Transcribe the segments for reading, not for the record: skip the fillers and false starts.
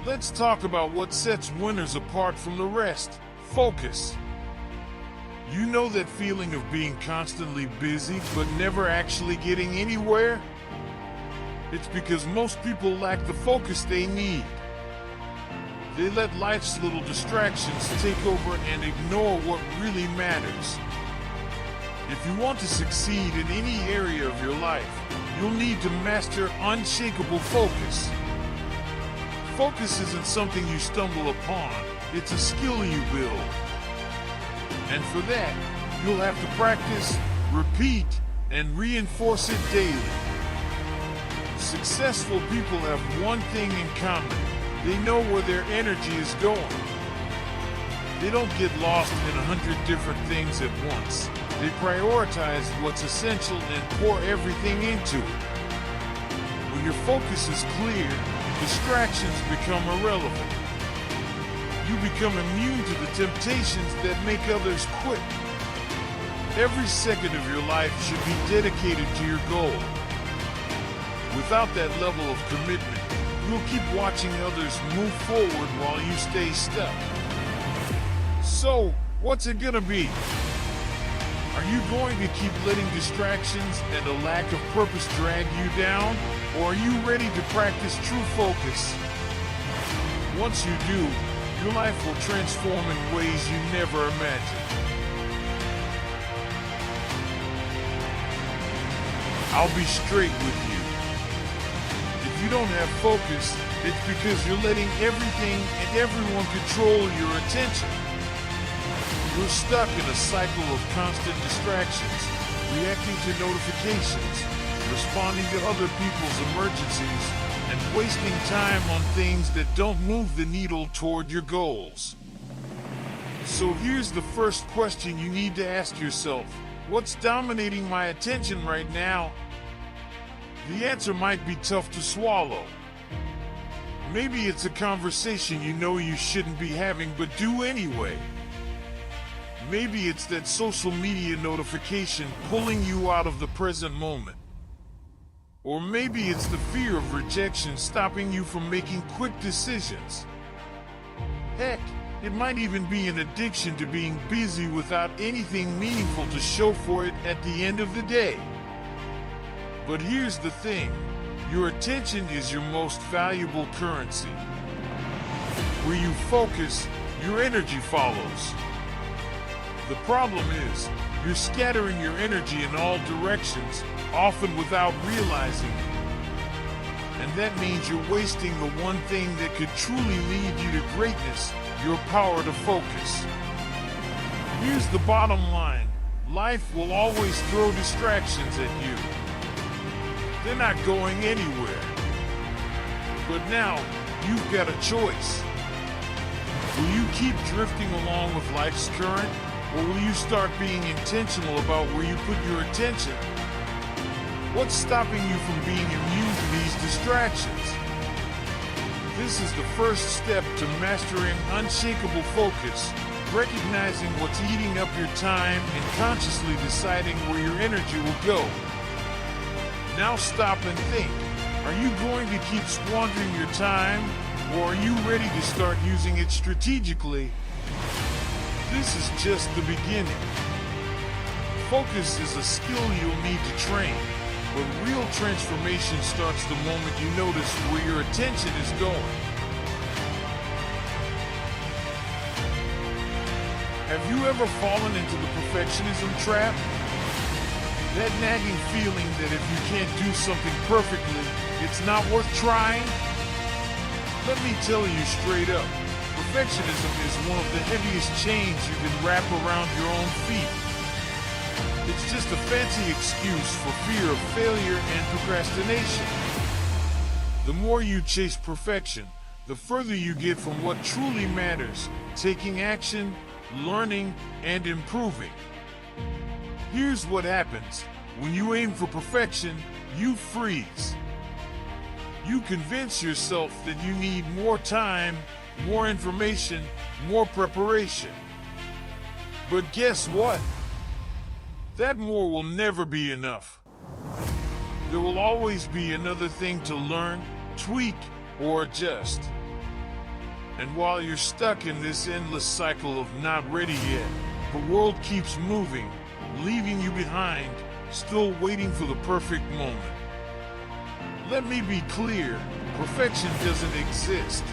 Let's talk about what sets winners apart from the rest. Focus. You know that feeling of being constantly busy but never actually getting anywhere? It's because most people lack the focus they need. They let life's little distractions take over and ignore what really matters. If you want to succeed in any area of your life, you'll need to master unshakable focus. Focus isn't something you stumble upon, it's a skill you build. And for that, you'll have to practice, repeat, and reinforce it daily. Successful people have one thing in common. They know where their energy is going. They don't get lost in 100 different things at once. They prioritize what's essential and pour everything into it. When your focus is clear, distractions become irrelevant. You become immune to the temptations that make others quit. Every second of your life should be dedicated to your goal. Without that level of commitment, you'll keep watching others move forward while you stay stuck. So, what's it gonna be? Are you going to keep letting distractions and a lack of purpose drag you down? Or are you ready to practice true focus? Once you do, your life will transform in ways you never imagined. I'll be straight with you. If you don't have focus, it's because you're letting everything and everyone control your attention. You're stuck in a cycle of constant distractions, reacting to notifications, responding to other people's emergencies, and wasting time on things that don't move the needle toward your goals. So here's the first question you need to ask yourself. What's dominating my attention right now? The answer might be tough to swallow. Maybe it's a conversation you know you shouldn't be having but do anyway. Maybe it's that social media notification pulling you out of the present moment. Or maybe it's the fear of rejection stopping you from making quick decisions. Heck, it might even be an addiction to being busy without anything meaningful to show for it at the end of the day. But here's the thing, your attention is your most valuable currency. Where you focus, your energy follows. The problem is, you're scattering your energy in all directions, often without realizing it. And that means you're wasting the one thing that could truly lead you to greatness, your power to focus. Here's the bottom line. Life will always throw distractions at you. They're not going anywhere. But now, you've got a choice. Will you keep drifting along with life's current? Or will you start being intentional about where you put your attention? What's stopping you from being immune to these distractions? This is the first step to mastering unshakable focus, recognizing what's eating up your time and consciously deciding where your energy will go. Now stop and think. Are you going to keep squandering your time, or are you ready to start using it strategically? This is just the beginning. Focus is a skill you'll need to train, but real transformation starts the moment you notice where your attention is going. Have you ever fallen into the perfectionism trap? That nagging feeling that if you can't do something perfectly, it's not worth trying? Let me tell you straight up. Perfectionism is one of the heaviest chains you can wrap around your own feet. It's just a fancy excuse for fear of failure and procrastination. The more you chase perfection, the further you get from what truly matters, taking action, learning, and improving. Here's what happens. When you aim for perfection, you freeze. You convince yourself that you need more time, more information, more preparation. But guess what? That more will never be enough. There will always be another thing to learn, tweak, or adjust. And while you're stuck in this endless cycle of not ready yet, the world keeps moving, leaving you behind, still waiting for the perfect moment. Let me be clear, perfection doesn't exist.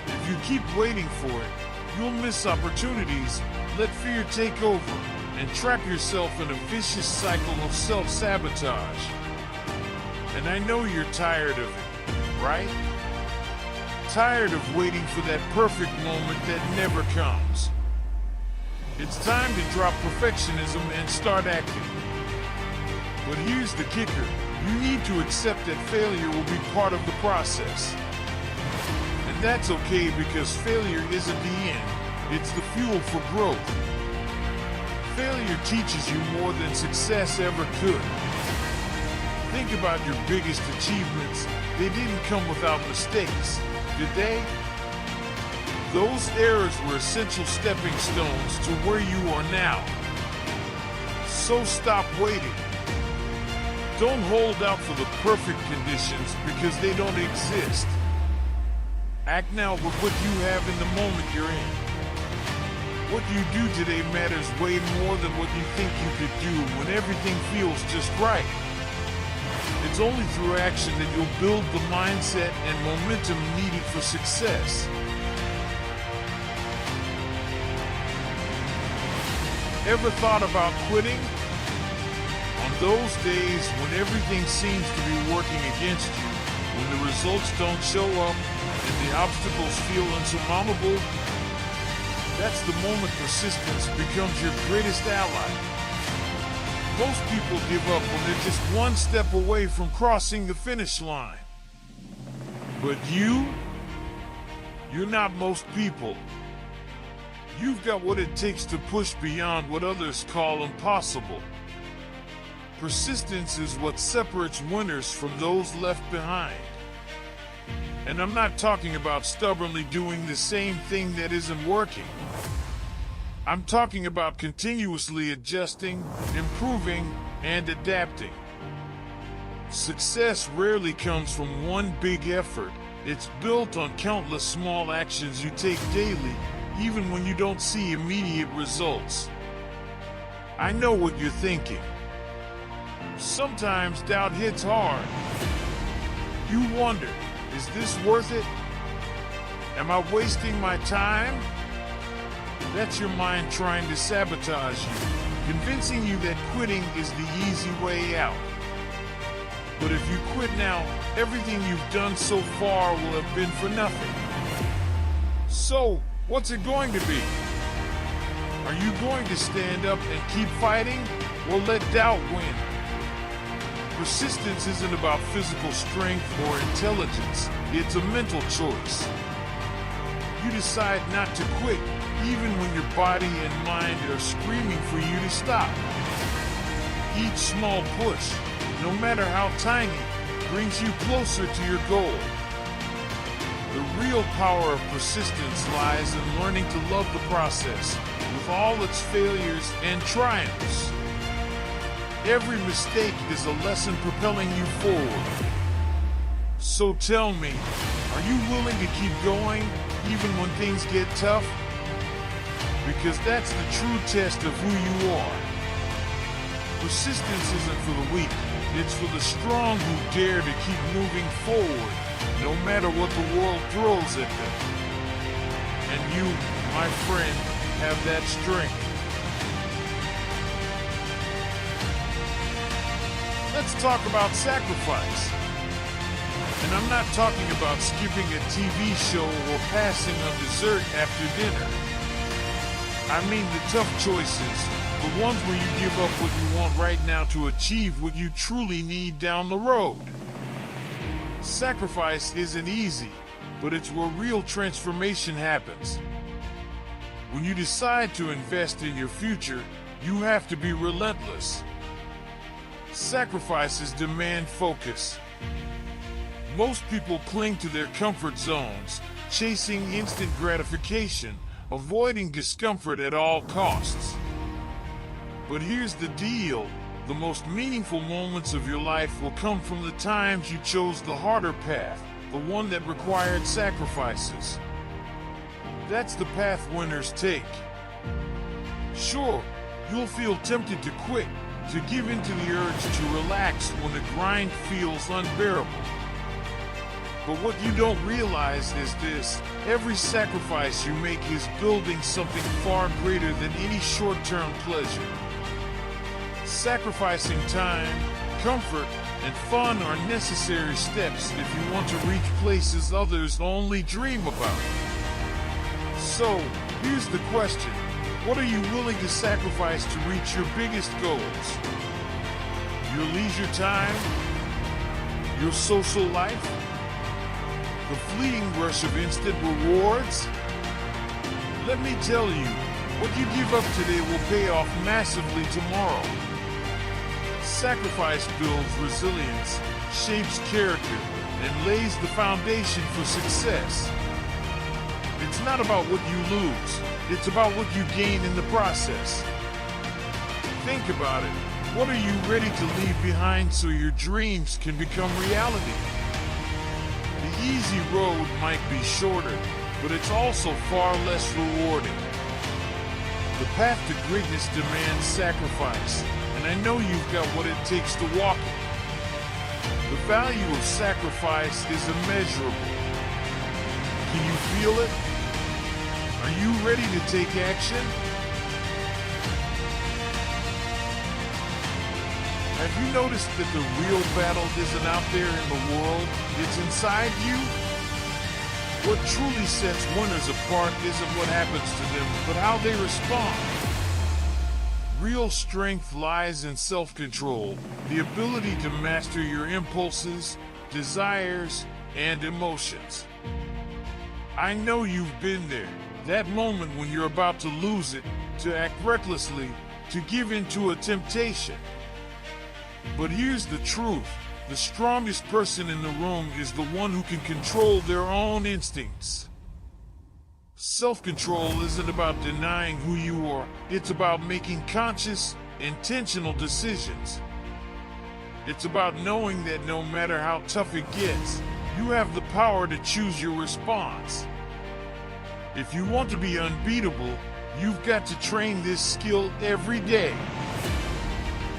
If you keep waiting for it, you'll miss opportunities, let fear take over, and trap yourself in a vicious cycle of self-sabotage. And I know you're tired of it, right? Tired of waiting for that perfect moment that never comes. It's time to drop perfectionism and start acting. But here's the kicker. You need to accept that failure will be part of the process. And that's okay because failure isn't the end. It's the fuel for growth. Failure teaches you more than success ever could. Think about your biggest achievements. They didn't come without mistakes, did they? Those errors were essential stepping stones to where you are now. So stop waiting. Don't hold out for the perfect conditions because they don't exist. Act now with what you have in the moment you're in. What you do today matters way more than what you think you could do when everything feels just right. It's only through action that you'll build the mindset and momentum needed for success. Ever thought about quitting? On those days when everything seems to be working against you, when the results don't show up and the obstacles feel insurmountable, that's the moment persistence becomes your greatest ally. Most people give up when they're just one step away from crossing the finish line. But you're not most people. You've got what it takes to push beyond what others call impossible. Persistence is what separates winners from those left behind. And I'm not talking about stubbornly doing the same thing that isn't working. I'm talking about continuously adjusting, improving, and adapting. Success rarely comes from one big effort. It's built on countless small actions you take daily, even when you don't see immediate results. I know what you're thinking. Sometimes doubt hits hard. You wonder, is this worth it? Am I wasting my time? That's your mind trying to sabotage you, convincing you that quitting is the easy way out. But if you quit now, everything you've done so far will have been for nothing. So, what's it going to be? Are you going to stand up and keep fighting, or let doubt win? Persistence isn't about physical strength or intelligence, it's a mental choice. You decide not to quit, even when your body and mind are screaming for you to stop. Each small push, no matter how tiny, brings you closer to your goal. The real power of persistence lies in learning to love the process, with all its failures and triumphs. Every mistake is a lesson propelling you forward. So tell me, are you willing to keep going, even when things get tough? Because that's the true test of who you are. Persistence isn't for the weak, it's for the strong who dare to keep moving forward, no matter what the world throws at them. And you, my friend, have that strength. Let's talk about sacrifice. And I'm not talking about skipping a TV show or passing on dessert after dinner. I mean the tough choices, the ones where you give up what you want right now to achieve what you truly need down the road. Sacrifice isn't easy, but it's where real transformation happens. When you decide to invest in your future, you have to be relentless. Sacrifices demand focus. Most people cling to their comfort zones, chasing instant gratification, avoiding discomfort at all costs. But here's the deal. The most meaningful moments of your life will come from the times you chose the harder path, the one that required sacrifices. That's the path winners take. Sure, you'll feel tempted to quit, to give in to the urge to relax when the grind feels unbearable. But what you don't realize is this: every sacrifice you make is building something far greater than any short-term pleasure. Sacrificing time, comfort, and fun are necessary steps if you want to reach places others only dream about. So, here's the question: what are you willing to sacrifice to reach your biggest goals? Your leisure time? Your social life? The fleeting rush of instant rewards? Let me tell you, what you give up today will pay off massively tomorrow. Sacrifice builds resilience, shapes character, and lays the foundation for success. It's not about what you lose, it's about what you gain in the process. Think about it. What are you ready to leave behind so your dreams can become reality? The easy road might be shorter, but it's also far less rewarding. The path to greatness demands sacrifice, and I know you've got what it takes to walk it. The value of sacrifice is immeasurable. Can you feel it? Are you ready to take action? Have you noticed that the real battle isn't out there in the world, it's inside you? What truly sets winners apart isn't what happens to them, but how they respond. Real strength lies in self-control, the ability to master your impulses, desires, and emotions. I know you've been there, that moment when you're about to lose it, to act recklessly, to give in to a temptation. But here's the truth: the strongest person in the room is the one who can control their own instincts. Self-control isn't about denying who you are, it's about making conscious, intentional decisions. It's about knowing that no matter how tough it gets, you have the power to choose your response. If you want to be unbeatable, you've got to train this skill every day.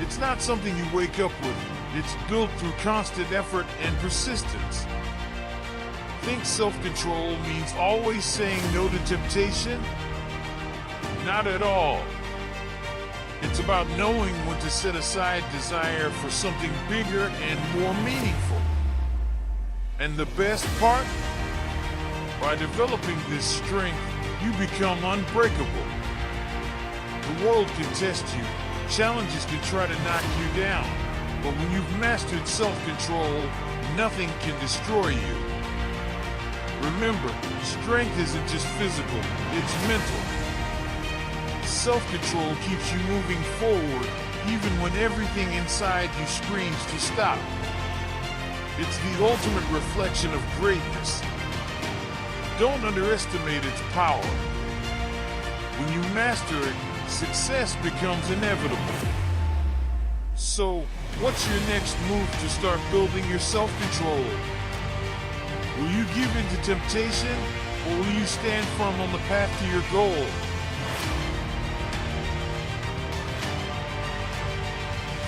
It's not something you wake up with, it's built through constant effort and persistence. Think self-control means always saying no to temptation? Not at all. It's about knowing when to set aside desire for something bigger and more meaningful. And the best part? By developing this strength, you become unbreakable. The world can test you, challenges can try to knock you down, but when you've mastered self-control, nothing can destroy you. Remember, strength isn't just physical, it's mental. Self-control keeps you moving forward, even when everything inside you screams to stop. It's the ultimate reflection of greatness. Don't underestimate its power. When you master it, success becomes inevitable. So, what's your next move to start building your self-control? Will you give in to temptation, or will you stand firm on the path to your goal?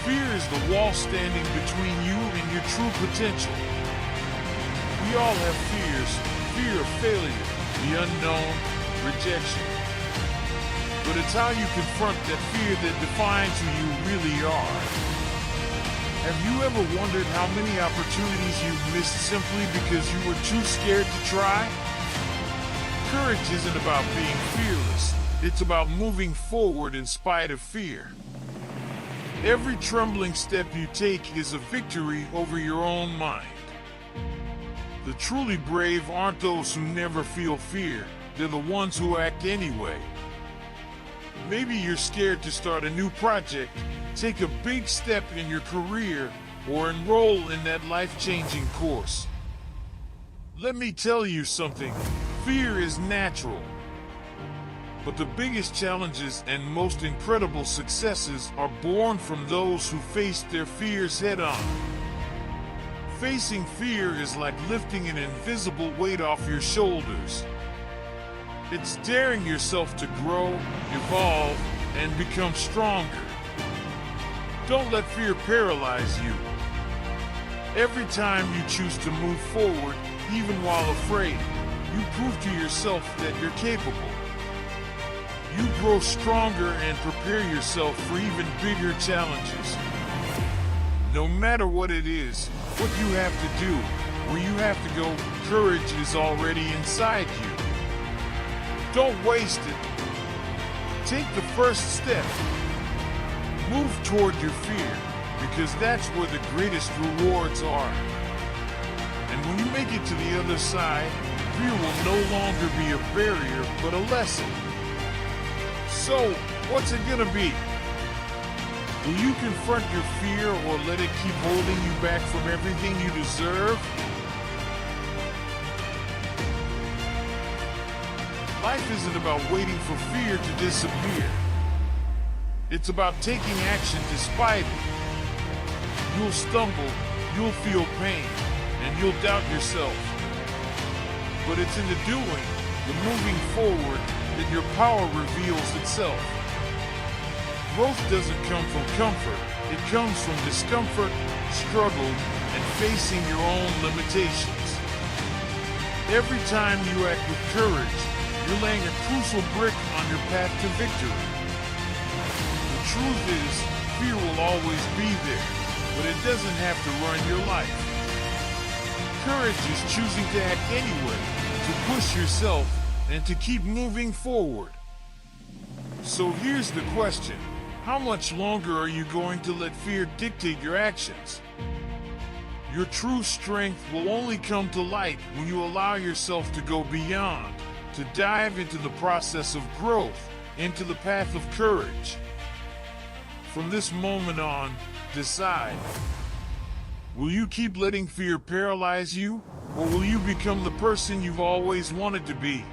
Fear is the wall standing between you and your true potential. We all have fears: fear of failure, the unknown, rejection. But it's how you confront that fear that defines who you really are. Have you ever wondered how many opportunities you've missed simply because you were too scared to try? Courage isn't about being fearless. It's about moving forward in spite of fear. Every trembling step you take is a victory over your own mind. The truly brave aren't those who never feel fear. They're the ones who act anyway. Maybe you're scared to start a new project, take a big step in your career, or enroll in that life-changing course. Let me tell you something: fear is natural. But the biggest challenges and most incredible successes are born from those who face their fears head-on. Facing fear is like lifting an invisible weight off your shoulders. It's daring yourself to grow, evolve, and become stronger. Don't let fear paralyze you. Every time you choose to move forward, even while afraid, you prove to yourself that you're capable. You grow stronger and prepare yourself for even bigger challenges. No matter what it is, what you have to do, where you have to go, courage is already inside you. Don't waste it. Take the first step. Move toward your fear, because that's where the greatest rewards are. And when you make it to the other side, fear will no longer be a barrier, but a lesson. So, what's it gonna be? Will you confront your fear or let it keep holding you back from everything you deserve? Life isn't about waiting for fear to disappear. It's about taking action despite it. You'll stumble, you'll feel pain, and you'll doubt yourself. But it's in the doing, the moving forward, that your power reveals itself. Growth doesn't come from comfort. It comes from discomfort, struggle, and facing your own limitations. Every time you act with courage, you're laying a crucial brick on your path to victory. The truth is, fear will always be there, but it doesn't have to run your life. Courage is choosing to act anyway, to push yourself, and to keep moving forward. So here's the question. How much longer are you going to let fear dictate your actions? Your true strength will only come to light when you allow yourself to go beyond, to dive into the process of growth, into the path of courage. From this moment on, decide. Will you keep letting fear paralyze you, or will you become the person you've always wanted to be?